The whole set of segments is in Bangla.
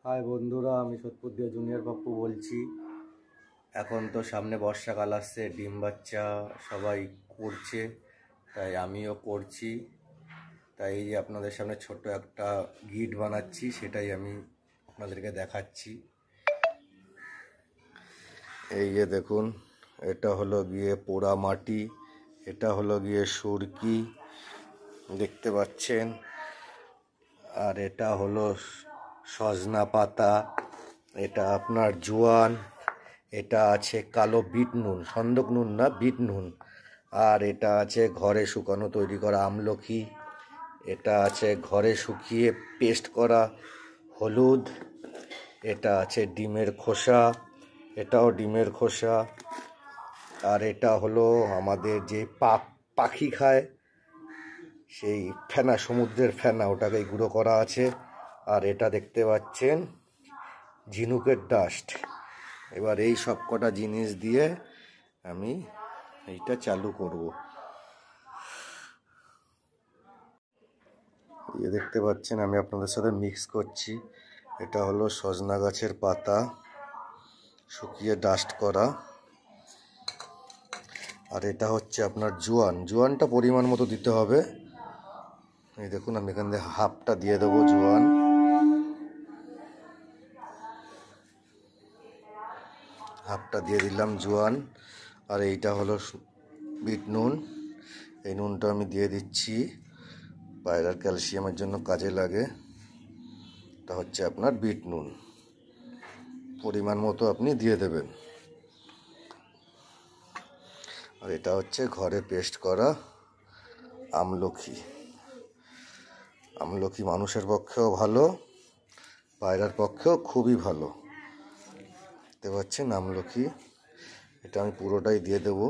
হাই বন্ধুরা, আমি সোদপুর দিয়ে জুনিয়র পাপ্পু বলছি। এখন তো সামনে বর্ষাকাল আসছে, ডিম বাচ্চা সবাই করছে, তাই আমিও করছি। তাই এই যে আপনাদের সামনে ছোট্ট একটা গিট বানাচ্ছি, সেটাই আমি আপনাদেরকে দেখাচ্ছি। এই যে দেখুন, এটা হলো গিয়ে পোড়া মাটি, এটা হলো গিয়ে সুরকি দেখতে পাচ্ছেন, আর এটা হলো সজনা পাতা, এটা আপনার জোয়ান, এটা আছে কালো বিট নুন, সন্দক নুন না, বিট নুন, আর এটা আছে ঘরে শুকানো তৈরি করা আমলকি, এটা আছে ঘরে শুকিয়ে পেস্ট করা হলুদ, এটা আছে ডিমের খোসা, এটাও ডিমের খোসা, আর এটা হলো আমাদের যে পাখি খায় সেই ফেনা, সমুদ্রের ফেনা, ওটাকে গুঁড়ো করা আছে। আর এটা দেখতে পাচ্ছেন ঝিনুকের ডাস্ট। এবার এই সব কটা জিনিস দিয়ে আমি এইটা চালু করব। এই দেখতে পাচ্ছেন আমি আপনাদের সাথে মিক্স করছি। এটা হলো সজনা গাছের পাতা শুকিয়ে ডাস্ট করা, আর এটা হচ্ছে আপনার জোয়ান। জোয়ানটা পরিমাণ মতো দিতে হবে। এই দেখুন, আমি এখান থেকে হাফটা দিয়ে দেবো জোয়ান, হাফটা দিয়ে দিলাম জোয়ান। আর এইটা হলো বিট নুন, এই নুনটা আমি দিয়ে দিচ্ছি, পায়রার ক্যালসিয়ামের জন্য কাজে লাগে। এটা হচ্ছে আপনার বিট নুন, পরিমাণ মতো আপনি দিয়ে দেবেন। আর এটা হচ্ছে ঘরে পেস্ট করা আমলকি। আমলকি মানুষের পক্ষেও ভালো, পায়রার পক্ষেও খুবই ভালো। দেখতে পাচ্ছেন আমলকি, এটা আমি পুরোটাই দিয়ে দেব।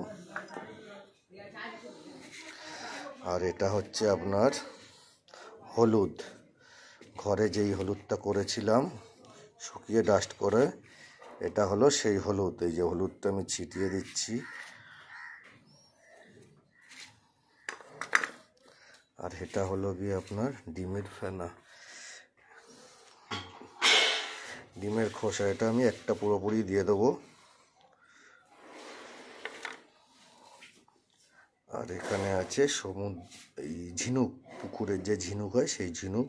আর এটা হচ্ছে আপনার হলুদ, ঘরে যেই হলুদটা করেছিলাম শুকিয়ে ডাস্ট করে, এটা হলো সেই হলুদ। এই যে হলুদটা আমি ছিটিয়ে দিচ্ছি। আর এটা হলো গিয়ে আপনার ডিমের ফেনা, ডিমের খোসা, এটা আমি একটা পুরোপুরি দিয়ে দেবো। আর এখানে আছে এই ঝিনুক, পুকুরের যে ঝিনুক হয় সেই ঝিনুক,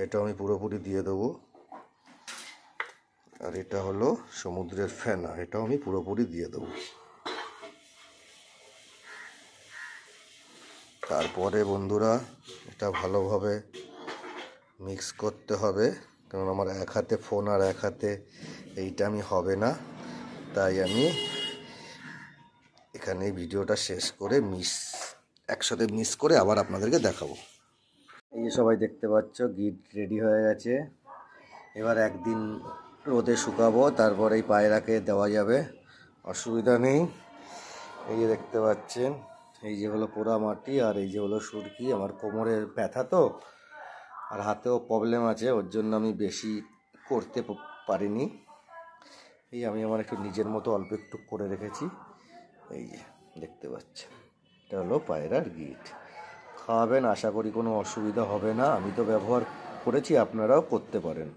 এটা আমি পুরোপুরি দিয়ে দেবো। আর এটা হলো সমুদ্রের ফেনা, এটাও আমি পুরোপুরি দিয়ে দেবো। তারপরে বন্ধুরা এটা ভালোভাবে মিক্স করতে হবে, কারণ আমার এক হাতে ফোন আর এক হাতে এইটা আমি হবে না। তাই আমি এখানে ভিডিওটা শেষ করে একসাথে মিক্স করে আবার আপনাদেরকে দেখাবো। এই যে সবাই দেখতে পাচ্ছ, গিট রেডি হয়ে গেছে। এবার একদিন রোদে শুকাবো, তারপর এই পায়রাকে দেওয়া যাবে, অসুবিধা নেই। এই যে দেখতে পাচ্ছেন, এই যে হলো পোড়া মাটি, আর এই যে হলো সুরকি। আমার কোমরের ব্যথা তো, আর হাতেও প্রবলেম আছে, ওর জন্য আমি বেশি করতে পারিনি। এই আমি আমার একটু নিজের মতো অল্প একটু করে রেখেছি। এই যে দেখতে পাচ্ছেন, এটা হলো পায়রার গিট। খাওয়াবেন, আশা করি কোনো অসুবিধা হবে না। আমি তো ব্যবহার করেছি, আপনারাও করতে পারেন।